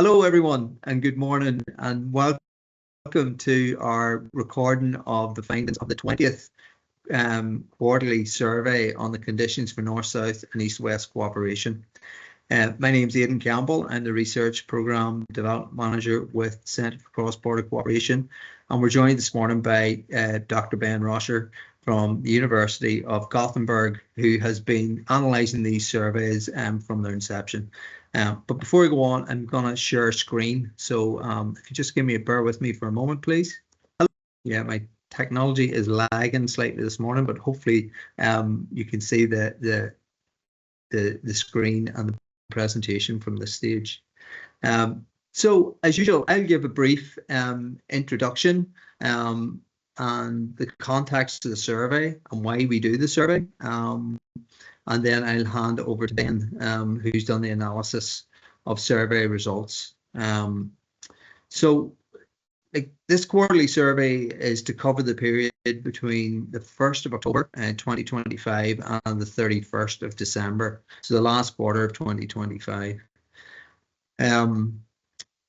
Hello, everyone, and good morning, and welcome to our recording of the findings of the 20th quarterly survey on the conditions for North-South and East-West cooperation. My name is Aidan Campbell. I'm the Research Programme Development Manager with Centre for Cross-Border Cooperation, and we're joined this morning by Dr. Ben Rosher from the University of Gothenburg, who has been analysing these surveys from their inception. But before we go on, I'm going to share a screen. So if you just bear with me for a moment, please. Yeah, my technology is lagging slightly this morning, but hopefully you can see the screen and the presentation from the stage. So as usual, I'll give a brief introduction and the context to the survey and why we do the survey. And then I'll hand over to Ben, who's done the analysis of survey results. So this quarterly survey is to cover the period between the 1st of October 2025 and the 31st of December, so the last quarter of 2025. And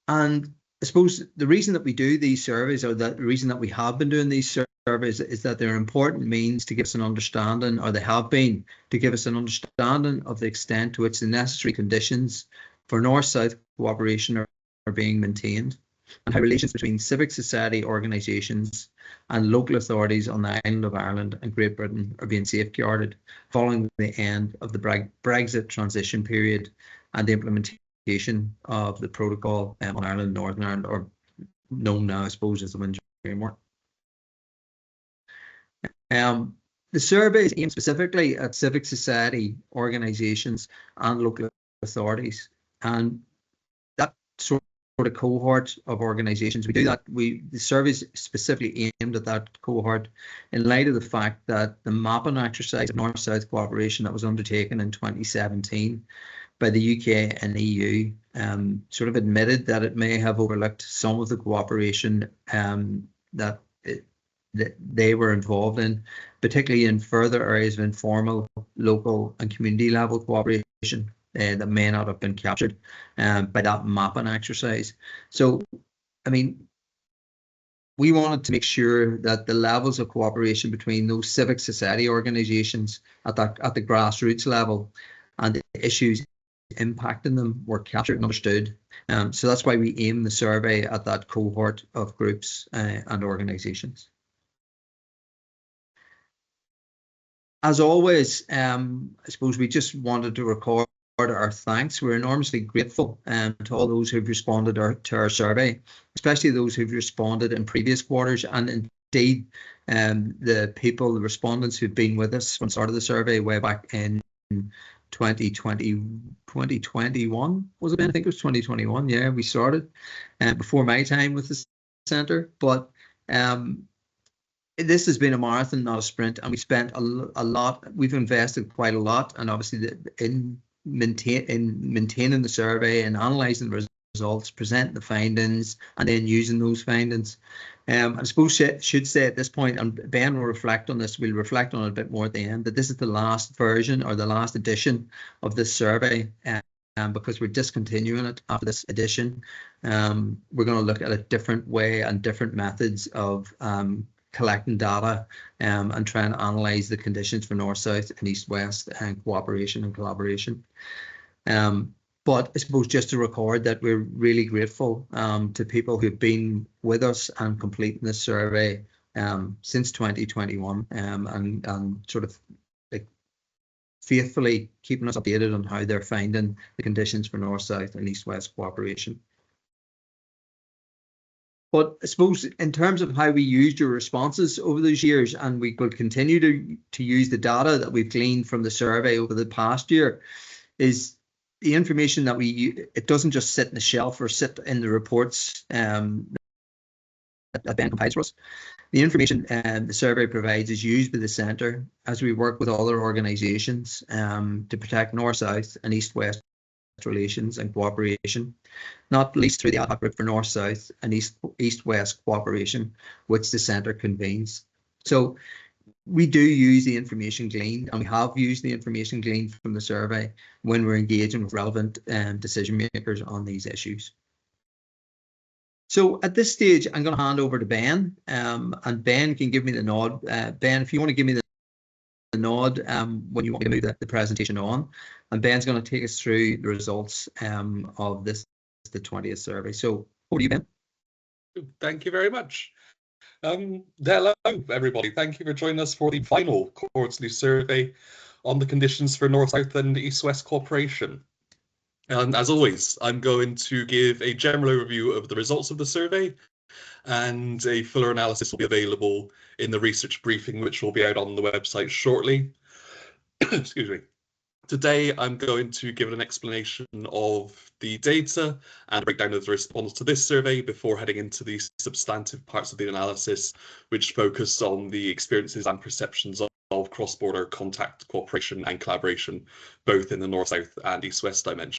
I suppose the reason that we do these surveys, or the reason that we have been doing these surveys, is that they're important means to give us an understanding, or they have been, to give us an understanding of the extent to which the necessary conditions for North-South cooperation are being maintained, and how relations between civic society organisations and local authorities on the island of Ireland and Great Britain are being safeguarded following the end of the Brexit transition period and the implementation of the protocol on Ireland, Northern Ireland, or known now, I suppose, as the Windsor Framework. The survey is aimed specifically at civic society organisations and local authorities, and that sort of cohort of organisations, we do that. The survey is specifically aimed at that cohort in light of the fact that the mapping exercise of North-South cooperation that was undertaken in 2017 by the UK and EU sort of admitted that it may have overlooked some of the cooperation that they were involved in, particularly in further areas of informal, local and community level cooperation that may not have been captured by that mapping exercise. So, I mean, we wanted to make sure that the levels of cooperation between those civic society organisations at the grassroots level and the issues impacting them were captured and understood. So that's why we aim the survey at that cohort of groups and organisations. As always, I suppose we just wanted to record our thanks. We're enormously grateful to all those who've responded to our survey, especially those who've responded in previous quarters, and indeed the respondents who've been with us from the start of the survey way back in 2021, was it, Ben? I think it was 2021. Yeah, we started before my time with the centre, but this has been a marathon, not a sprint, and we spent a lot. We've invested quite a lot, and obviously in maintaining the survey and analysing the results, presenting the findings, and then using those findings. I suppose I should say at this point, and Ben will reflect on this, we'll reflect on it a bit more at the end, that this is the last version or the last edition of this survey, because we're discontinuing it after this edition. We're going to look at a different way and different methods of collecting data and try and analyse the conditions for North-South and East-West and cooperation and collaboration. But I suppose just to record that we're really grateful to people who've been with us and completing this survey since 2021 and sort of faithfully keeping us updated on how they're finding the conditions for North-South and East-West cooperation. But I suppose in terms of how we used your responses over those years, and we will continue to use the data that we've gleaned from the survey over the past year, is the information that it doesn't just sit in the shelf or sit in the reports that Ben compiles for us. The information the survey provides is used by the centre as we work with other organisations to protect North-South and East-West relations and cooperation, not least through the ad hoc group for North-South and East-West cooperation, which the centre convenes. So we do use the information gleaned, and we have used the information gleaned from the survey when we're engaging with relevant decision makers on these issues. So at this stage, I'm going to hand over to Ben, and Ben can give me the nod. Ben, if you want to give me the nod when you want me to move the presentation on, and Ben's going to take us through the results of the 20th survey. So over to you, Ben. Thank you very much. Hello, everybody. Thank you for joining us for the final quarterly survey on the conditions for North-South and East-West cooperation. And as always, I'm going to give a general overview of the results of the survey, and a fuller analysis will be available in the research briefing, which will be out on the website shortly. Excuse me. Today, I'm going to give an explanation of the data and a breakdown of the response to this survey before heading into the substantive parts of the analysis, which focus on the experiences and perceptions of cross-border contact, cooperation and collaboration, both in the North-South and East-West dimensions.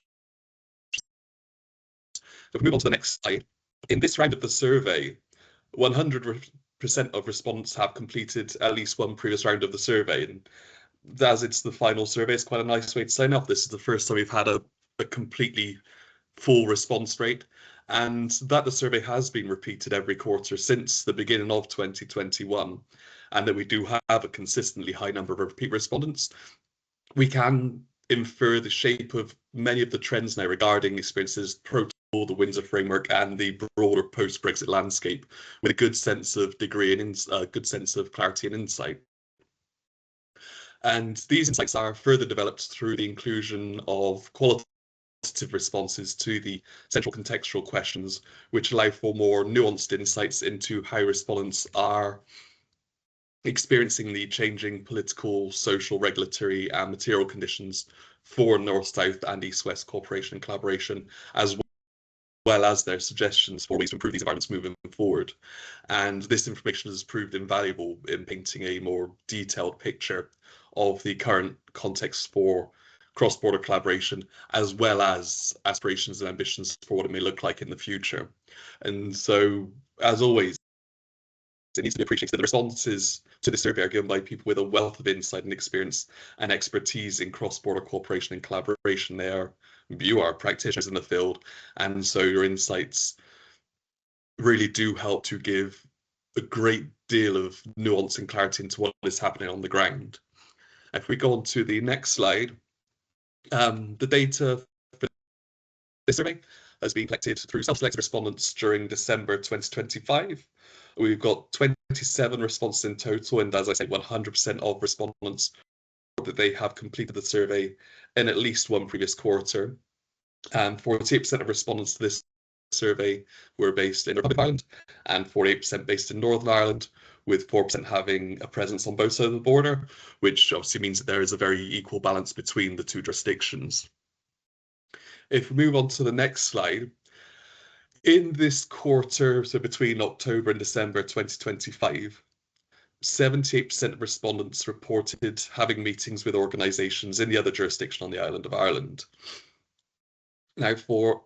If we move on to the next slide, in this round of the survey, 100% of respondents have completed at least one previous round of the survey. And as it's the final survey, it's quite a nice way to sign off. This is the first time we've had a completely full response rate, and that the survey has been repeated every quarter since the beginning of 2021, and that we do have a consistently high number of repeat respondents. We can infer the shape of many of the trends now regarding experiences protocol, the Windsor framework, and the broader post-Brexit landscape, with a good sense of degree and a good sense of clarity and insight. And these insights are further developed through the inclusion of qualitative responses to the central contextual questions, which allow for more nuanced insights into how respondents are experiencing the changing political, social, regulatory and material conditions for North-South and East-West cooperation and collaboration, as well as their suggestions for ways to improve these environments moving forward. And this information has proved invaluable in painting a more detailed picture of the current context for cross-border collaboration, as well as aspirations and ambitions for what it may look like in the future. And so, as always, it needs to be appreciated that the responses to the survey are given by people with a wealth of insight and experience and expertise in cross-border cooperation and collaboration. You are practitioners in the field, and so your insights really do help to give a great deal of nuance and clarity into what is happening on the ground. If we go on to the next slide, the data for this survey has been collected through self-selected respondents during December 2025. We've got 27 responses in total, and as I say, 100% of respondents that they have completed the survey in at least one previous quarter. 48% of respondents to this survey were based in the Republic of Ireland and 48% based in Northern Ireland, with 4% having a presence on both sides of the border, which obviously means that there is a very equal balance between the two jurisdictions. If we move on to the next slide, in this quarter, so between October and December 2025, 78% of respondents reported having meetings with organisations in the other jurisdiction on the island of Ireland. Now, for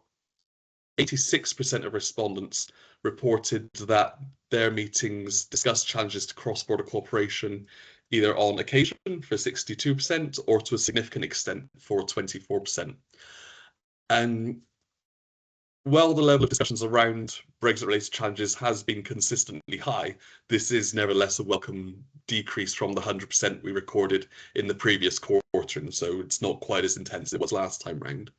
86% of respondents reported that their meetings discussed challenges to cross-border cooperation, either on occasion for 62% or to a significant extent for 24%. And while the level of discussions around Brexit-related challenges has been consistently high, this is nevertheless a welcome decrease from the 100% we recorded in the previous quarter, and so it's not quite as intense as it was last time round.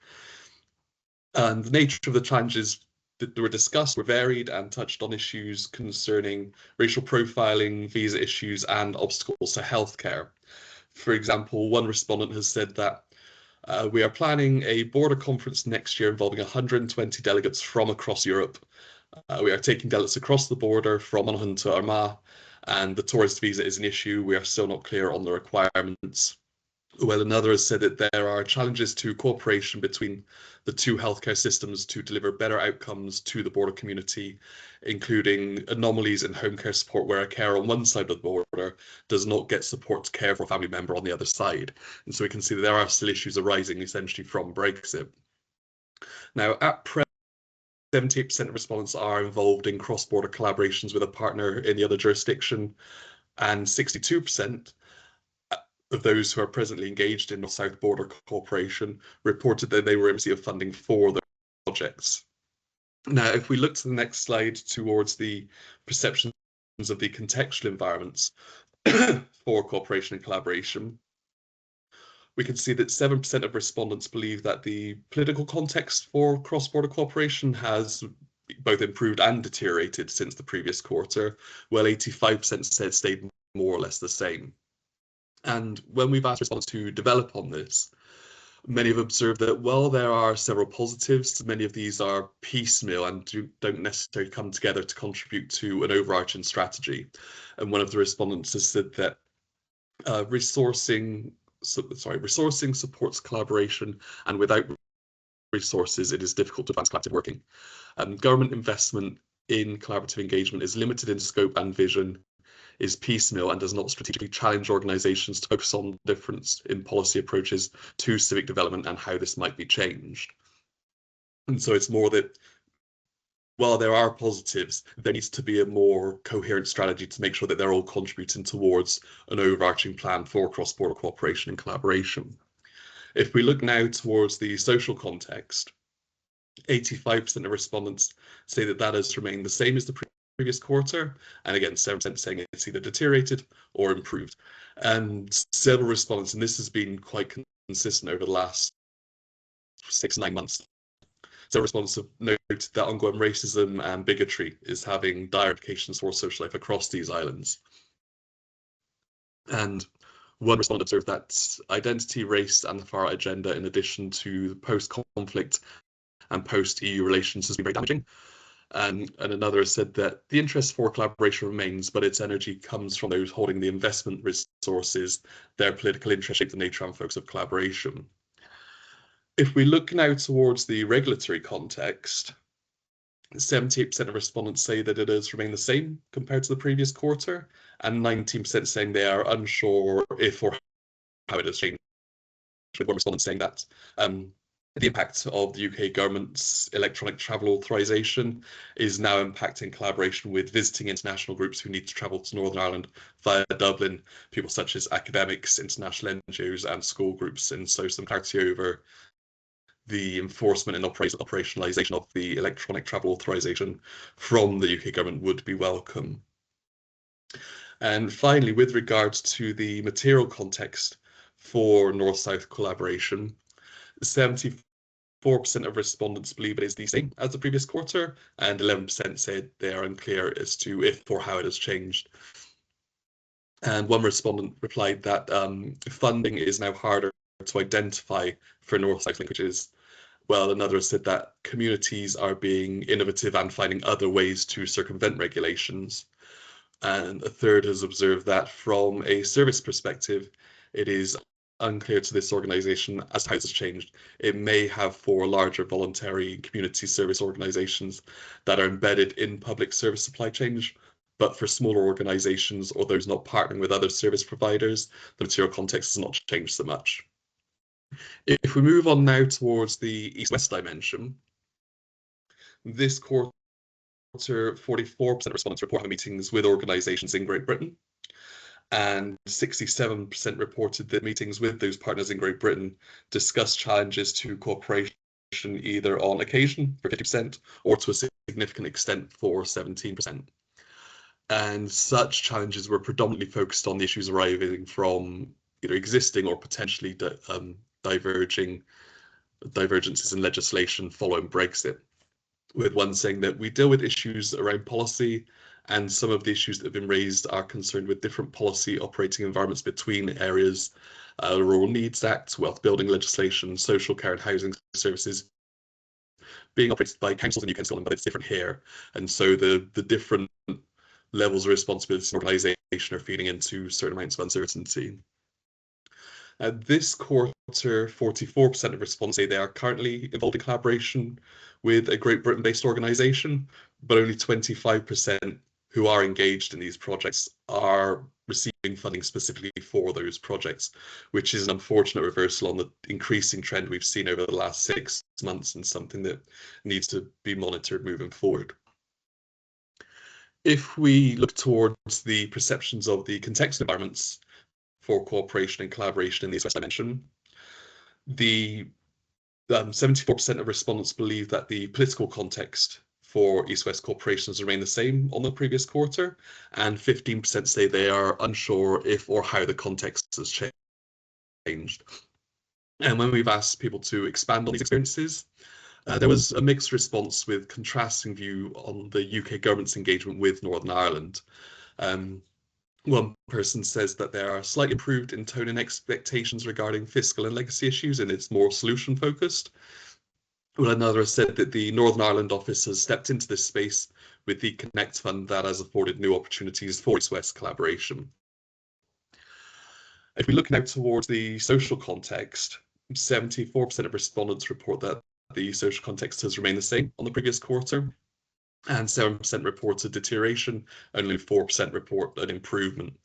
And the nature of the challenges that were discussed were varied and touched on issues concerning racial profiling, visa issues, and obstacles to healthcare. For example, one respondent has said that we are planning a border conference next year involving 120 delegates from across Europe. We are taking delegates across the border from Monaghan to Armagh, and the tourist visa is an issue. We are still not clear on the requirements. Well, another has said that there are challenges to cooperation between the two healthcare systems to deliver better outcomes to the border community, including anomalies in home care support where a carer on one side of the border does not get support to care for a family member on the other side. And so we can see that there are still issues arising essentially from Brexit. Now, at present, 78% of respondents are involved in cross-border collaborations with a partner in the other jurisdiction, and 62% of those who are presently engaged in North-South border cooperation reported that they were in receipt of funding for their projects. Now, if we look to the next slide towards the perceptions of the contextual environments for cooperation and collaboration, we can see that 7% of respondents believe that the political context for cross-border cooperation has both improved and deteriorated since the previous quarter, while 85% said stayed more or less the same. And when we've asked respondents to develop on this, many have observed that while there are several positives, many of these are piecemeal and don't necessarily come together to contribute to an overarching strategy. And one of the respondents has said that resourcing supports collaboration, and without resources, it is difficult to advance collective working. Government investment in collaborative engagement is limited in scope and vision, is piecemeal, and does not strategically challenge organisations to focus on difference in policy approaches to civic development and how this might be changed. And so it's more that while there are positives, there needs to be a more coherent strategy to make sure that they're all contributing towards an overarching plan for cross-border cooperation and collaboration. If we look now towards the social context, 85% of respondents say that that has remained the same as the previous quarter, and again, 7% saying it's either deteriorated or improved. And several respondents, and this has been quite consistent over the last 6 to 9 months, several respondents have noted that ongoing racism and bigotry is having dire implications for social life across these islands. And one respondent observed that identity, race, and the far-right agenda, in addition to post-conflict and post-EU relations, has been very damaging. And another said that the interest for collaboration remains, but its energy comes from those holding the investment resources. Their political interest shape the nature and focus of collaboration. If we look now towards the regulatory context, 78% of respondents say that it has remained the same compared to the previous quarter, and 19% saying they are unsure if or how it has changed, with one respondent saying that the impact of the UK government's electronic travel authorisation is now impacting collaboration with visiting international groups who need to travel to Northern Ireland via Dublin, people such as academics, international NGOs and school groups. And so some clarity over the enforcement and operationalisation of the electronic travel authorisation from the UK government would be welcome. And finally, with regards to the material context for North-South collaboration, 74% of respondents believe it is the same as the previous quarter, and 11% said they are unclear as to if or how it has changed. And one respondent replied that funding is now harder to identify for North-South linkages, while another said that communities are being innovative and finding other ways to circumvent regulations. And a third has observed that from a service perspective, it is unclear to this organisation as to how it has changed. It may have for larger voluntary community service organisations that are embedded in public service supply chains, but for smaller organisations or those not partnering with other service providers, the material context has not changed so much. If we move on now towards the East-West dimension, this quarter, 44% of respondents report having meetings with organisations in Great Britain, and 67% reported that meetings with those partners in Great Britain discuss challenges to cooperation either on occasion for 50% or to a significant extent for 17%. And such challenges were predominantly focused on the issues arising from either existing or potentially divergences in legislation following Brexit, with one saying that we deal with issues around policy, and some of the issues that have been raised are concerned with different policy operating environments between areas. The Rural Needs Act, wealth building legislation, social care and housing services being operated by councils in UK and Scotland, but it's different here. And so the different levels of responsibility and organisation are feeding into certain amounts of uncertainty. This quarter, 44% of respondents say they are currently involved in collaboration with a Great Britain-based organisation, but only 25% who are engaged in these projects are receiving funding specifically for those projects, which is an unfortunate reversal on the increasing trend we've seen over the last 6 months and something that needs to be monitored moving forward. If we look towards the perceptions of the contextual environments for cooperation and collaboration in the East-West dimension, the 74% of respondents believe that the political context for East-West corporations remain the same on the previous quarter, and 15% say they are unsure if or how the context has changed. And when we've asked people to expand on these experiences, there was a mixed response with contrasting view on the UK government's engagement with Northern Ireland. One person says that they are slightly improved in tone and expectations regarding fiscal and legacy issues, and it's more solution-focused. Well, another has said that the Northern Ireland office has stepped into this space with the Connect Fund that has afforded new opportunities for East-West collaboration. If we look now towards the social context, 74% of respondents report that the social context has remained the same on the previous quarter, and 7% report a deterioration, only 4% report an improvement.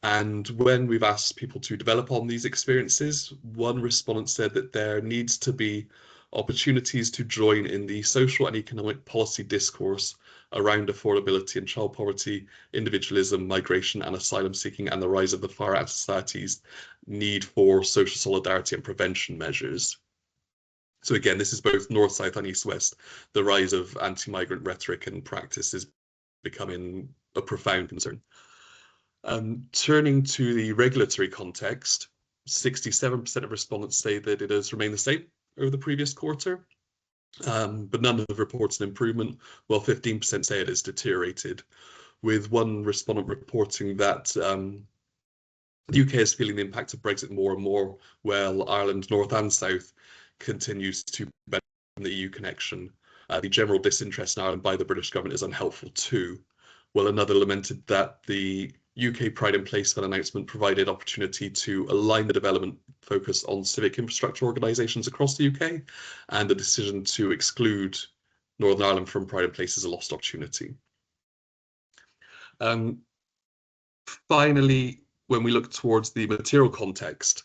And when we've asked people to develop on these experiences, one respondent said that there needs to be opportunities to join in the social and economic policy discourse around affordability and child poverty, individualism, migration and asylum seeking, and the rise of the far out society's need for social solidarity and prevention measures. So again, this is both north-south and east-west. The rise of anti-migrant rhetoric and practice is becoming a profound concern. Turning to the regulatory context, 67% of respondents say that it has remained the same over the previous quarter, but none have reported an improvement, while 15% say it has deteriorated, with one respondent reporting that the UK is feeling the impact of Brexit more and more, while Ireland, north and south, continues to benefit from the EU connection. The general disinterest in Ireland by the British government is unhelpful too. While another lamented that the UK Pride in Place Fund announcement provided opportunity to align the development focus on civic infrastructure organisations across the UK, and the decision to exclude Northern Ireland from Pride in Place is a lost opportunity. Finally, when we look towards the material context,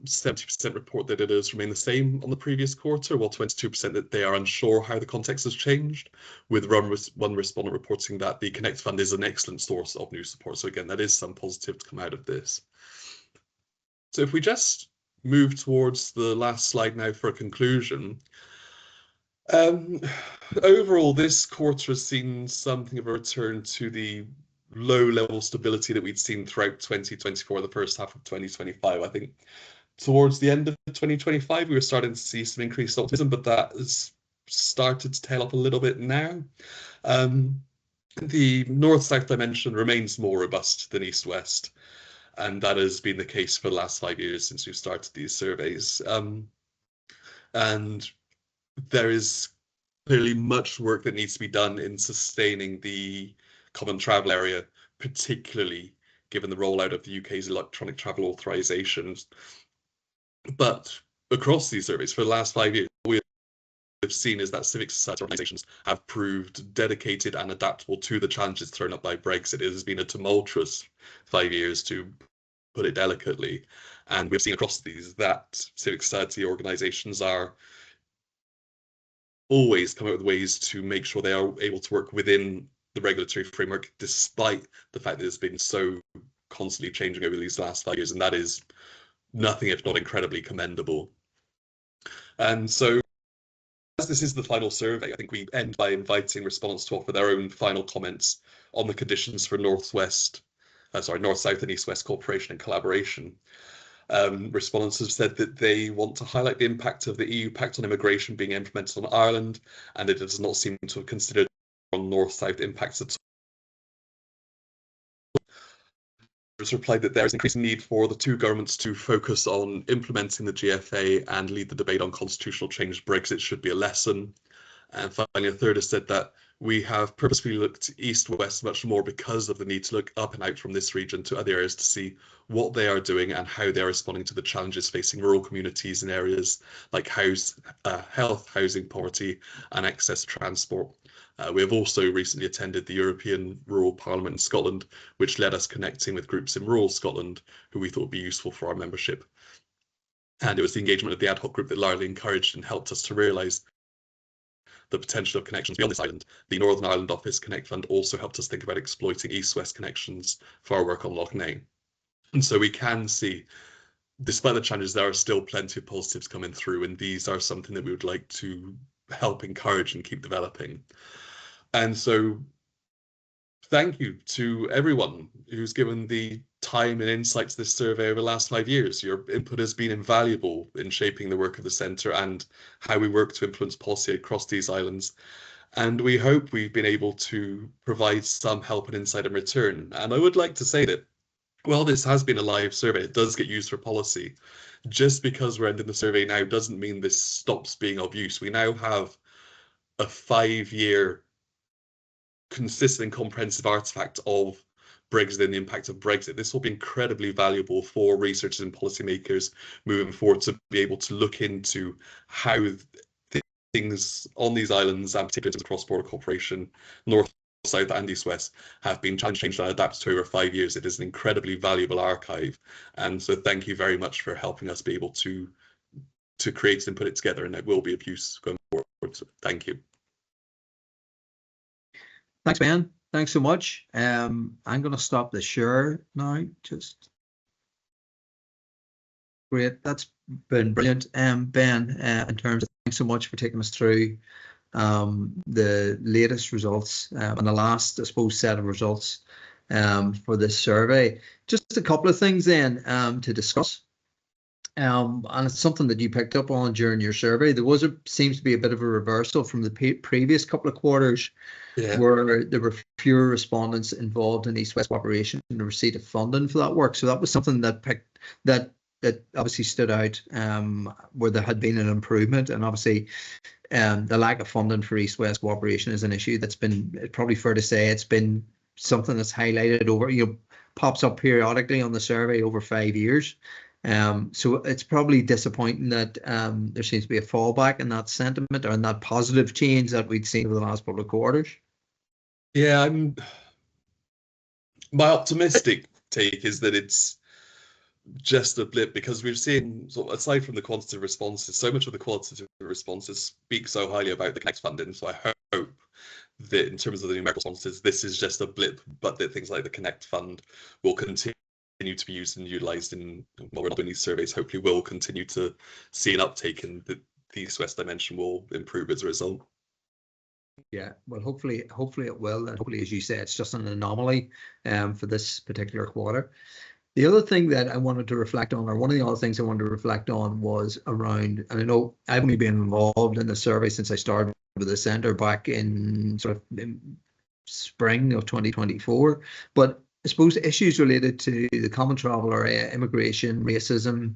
70% report that it has remained the same on the previous quarter, while 22% that they are unsure how the context has changed, with one respondent reporting that the Connect Fund is an excellent source of new support. So again, that is some positive to come out of this. So if we just move towards the last slide now for a conclusion, overall, this quarter has seen something of a return to the low-level stability that we'd seen throughout 2024, the first half of 2025. I think towards the end of 2025, we were starting to see some increased optimism, but that has started to tail off a little bit now. The north-south dimension remains more robust than east-west, and that has been the case for the last 5 years since we've started these surveys. And there is clearly much work that needs to be done in sustaining the common travel area, particularly given the rollout of the UK's electronic travel authorisations. But across these surveys for the last 5 years, what we've seen is that civic society organisations have proved dedicated and adaptable to the challenges thrown up by Brexit. It has been a tumultuous 5 years, to put it delicately. And we've seen across these that civic society organisations are always come up with ways to make sure they are able to work within the regulatory framework, despite the fact that it's been so constantly changing over these last 5 years. And that is nothing if not incredibly commendable. And so, as this is the final survey, I think we end by inviting respondents to offer their own final comments on the conditions for north-south and east-west cooperation and collaboration. Respondents have said that they want to highlight the impact of the EU Pact on Immigration being implemented on Ireland, and it does not seem to have considered on north-south impacts at all. Replied that there is increasing need for the two governments to focus on implementing the GFA and lead the debate on constitutional change. Brexit should be a lesson. And finally, a third has said that we have purposefully looked east-west much more because of the need to look up and out from this region to other areas to see what they are doing and how they're responding to the challenges facing rural communities in areas like health, housing, poverty, and access to transport. We have also recently attended the European Rural Parliament in Scotland, which led us connecting with groups in rural Scotland who we thought would be useful for our membership. And it was the engagement of the ad hoc group that largely encouraged and helped us to realise the potential of connections beyond this island. The Northern Ireland Office Connect Fund also helped us think about exploiting east-west connections for our work on Lough Neagh. And so we can see, despite the challenges, there are still plenty of positives coming through, and these are something that we would like to help encourage and keep developing. And so thank you to everyone who's given the time and insight to this survey over the last 5 years. Your input has been invaluable in shaping the work of the centre and how we work to influence policy across these islands. And we hope we've been able to provide some help and insight in return. And I would like to say that while this has been a live survey, it does get used for policy. Just because we're ending the survey now doesn't mean this stops being of use. We now have a 5-year consistent comprehensive artifact of Brexit and the impact of Brexit. This will be incredibly valuable for researchers and policymakers moving forward to be able to look into how things on these islands, and particularly in cross-border cooperation, north, south, and east-west, have been changed and adapted to over 5 years. It is an incredibly valuable archive, and so thank you very much for helping us be able to create and put it together, and it will be of use going forward. So thank you. Thanks, Ben. Thanks so much. I'm going to stop the share now. Just great. That's been brilliant, Ben. In terms of thanks so much for taking us through the latest results and the last, I suppose, set of results for this survey. Just a couple of things then to discuss. And it's something that you picked up on during your survey. There seems to be a bit of a reversal from the previous couple of quarters, where there were fewer respondents involved in East-West cooperation and the receipt of funding for that work. So that was something that obviously stood out, where there had been an improvement, and obviously the lack of funding for East-West cooperation is an issue that's been, probably fair to say, it's been something that's highlighted over, pops up periodically on the survey over 5 years. So it's probably disappointing that there seems to be a fallback in that sentiment or in that positive change that we'd seen over the last couple of quarters. Yeah, my optimistic take is that it's just a blip, because we've seen, sort of, aside from the quantitative responses, so much of the qualitative responses speak so highly about the Connect funding. So I hope that in terms of the numerical responses, this is just a blip, but that things like the Connect Fund will continue to be used and utilised in, while we're not doing these surveys, hopefully we'll continue to see an uptake, and the East-West dimension will improve as a result. Yeah, well, hopefully it will, and hopefully, as you say, it's just an anomaly for this particular quarter. The other thing that I wanted to reflect on, or one of the other things I wanted to reflect on, was around, and I know I've only been involved in the survey since I started with the centre back in sort of spring of 2024, but I suppose issues related to the common travel area, immigration, racism,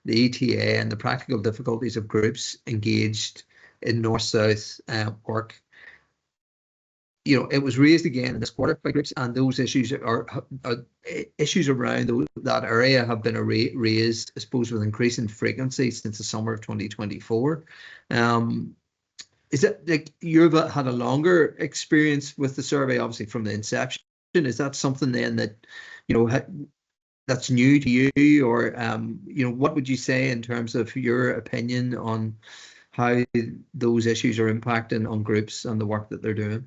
the ETA, and the practical difficulties of groups engaged in North-South work. It was raised again in this quarter by groups, and those issues are issues around that area have been raised, I suppose, with increasing frequency since the summer of 2024. Is it like you've had a longer experience with the survey, obviously from the inception? Is that something then that that's new to you, or what would you say in terms of your opinion on how those issues are impacting on groups and the work that they're doing?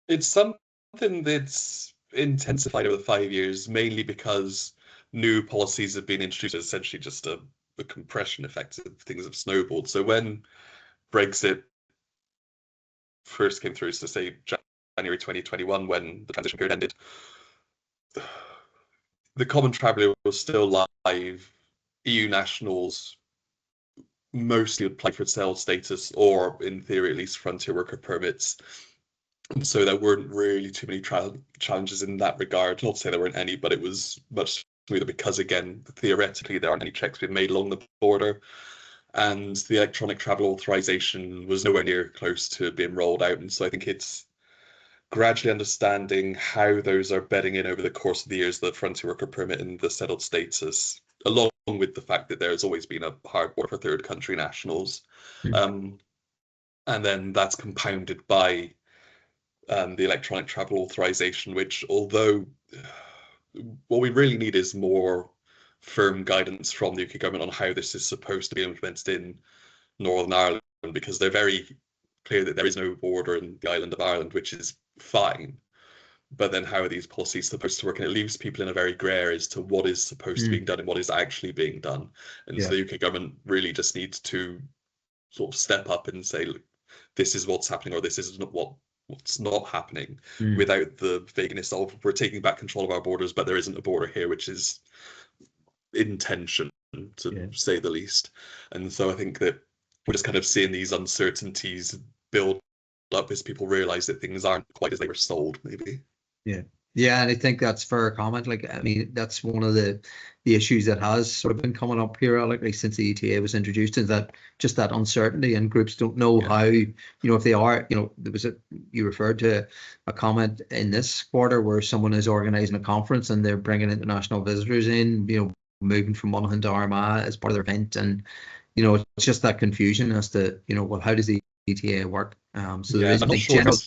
It's something that's intensified over the 5 years, mainly because new policies have been introduced. Essentially just a compression effect of things have snowballed. So when Brexit first came through, so say January 2021, when the transition period ended, the common traveller was still live. EU nationals mostly applied for settled status, or in theory at least frontier worker permits. And so there weren't really too many challenges in that regard. Not to say there weren't any, but it was much smoother because, again, theoretically, there aren't any checks being made along the border. And the electronic travel authorization was nowhere near close to being rolled out. And so I think it's gradually understanding how those are bedding in over the course of the years, the frontier worker permit and the settled status, along with the fact that there has always been a hard border for third country nationals. And then that's compounded by the electronic travel authorization, which, although what we really need is more firm guidance from the UK government on how this is supposed to be implemented in Northern Ireland, because they're very clear that there is no border in the island of Ireland, which is fine. But then how are these policies supposed to work? And it leaves people in a very grey area as to what is supposed to be done and what is actually being done. And so the UK government really just needs to sort of step up and say, look, this is what's happening or this is not what's not happening, Mm. without the vagueness of we're taking back control of our borders, but there isn't a border here, which is in tension, to say the least. And so I think that we're just kind of seeing these uncertainties build up as people realize that things aren't quite as they were sold, maybe. Yeah, and I think that's fair comment. Like, I mean, that's one of the issues that has sort of been coming up periodically since the ETA was introduced, is that just that uncertainty, and groups don't know how, if they are, there was you referred to a comment in this quarter where someone is organizing a conference and they're bringing international visitors in, moving from Monaghan to Armagh as part of their event, and it's just that confusion as to well, how does the ETA work? So there is I'm not like sure general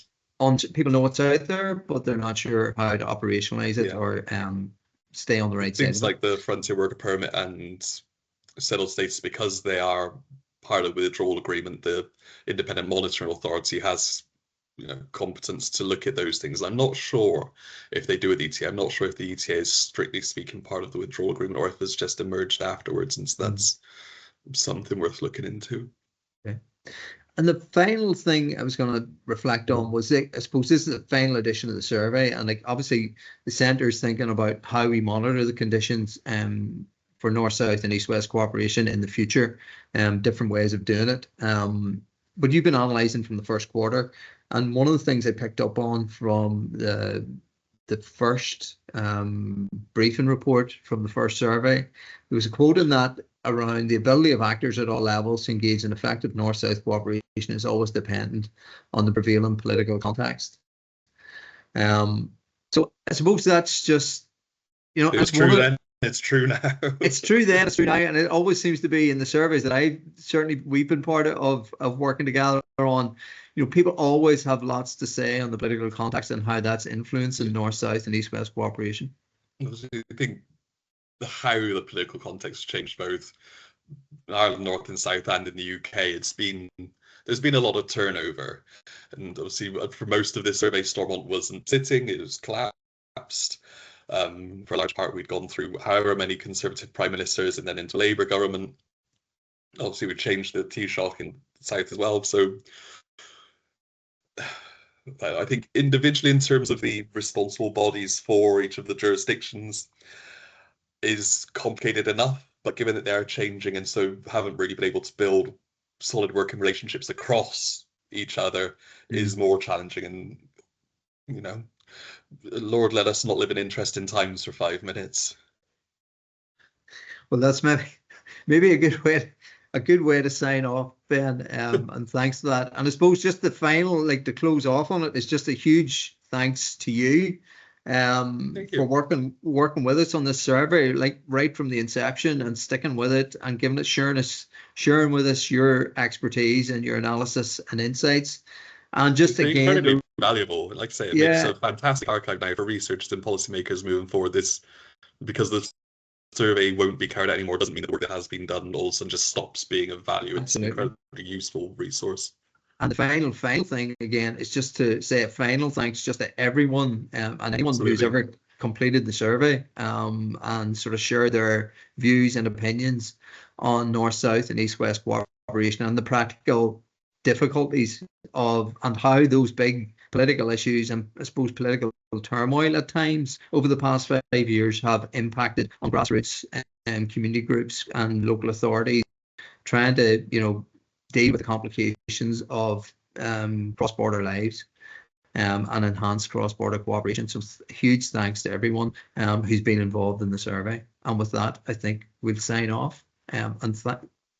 people know what's out there, but they're not sure how to operationalize it or stay on the right side. Things like the Frontier Worker Permit and settled status, because they are part of the withdrawal agreement, the Independent Monitoring Authority has competence to look at those things. I'm not sure if they do with ETA. I'm not sure if the ETA is strictly speaking part of the withdrawal agreement or if it's just emerged afterwards, and so that's something worth looking into. Okay. And the final thing I was going to reflect on was, I suppose this is the final edition of the survey, and like obviously the centre is thinking about how we monitor the conditions for North-South and East-West cooperation in the future, different ways of doing it. But you've been analysing from the first quarter, and one of the things I picked up on from the first briefing report from the first survey, there was a quote in that around the ability of actors at all levels to engage in effective North-South cooperation is always dependent on the prevailing political context. So I suppose that's just, it's true then. It's true now. It's true then, it's true now, and it always seems to be in the surveys that we've been part of working together on. People always have lots to say on the political context and how that's influencing North-South and East-West cooperation. I think how the political context changed both Ireland North and South and in the UK. There's been a lot of turnover, and obviously for most of this survey, Stormont wasn't sitting; it was collapsed. For a large part, we'd gone through however many Conservative prime ministers and then into Labour government. Obviously, we changed the Taoiseach in the South as well. So I think individually, in terms of the responsible bodies for each of the jurisdictions, is complicated enough. But given that they are changing and so haven't really been able to build solid working relationships across each other, is more challenging. And Lord, let us not live in interesting times for 5 minutes. Well, that's maybe a good way to sign off, Ben. And thanks for that. And I suppose just the final, to close off on it, is just a huge thanks to you, for working with us on this survey, right from the inception, and sticking with it and giving it, sharing with us your expertise and your analysis and insights. And just it's again, incredibly valuable. Like I say, it makes a fantastic archive now for researchers and policymakers moving forward. This, because the survey won't be carried out anymore, doesn't mean that the work that has been done all of a sudden just stops being of value. It's an incredibly useful resource. And the final thing again is just to say a final thanks just to everyone and anyone who's ever completed the survey and sort of share their views and opinions on North-South and East-West cooperation and the practical difficulties of and how those big political issues and I suppose political turmoil at times over the past 5 years have impacted on grassroots and community groups and local authorities trying to deal with the complications of cross-border lives and enhance cross-border cooperation. So huge thanks to everyone who's been involved in the survey. And with that, I think we'll sign off and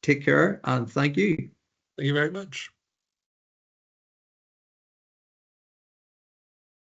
take care and thank you. Thank you very much.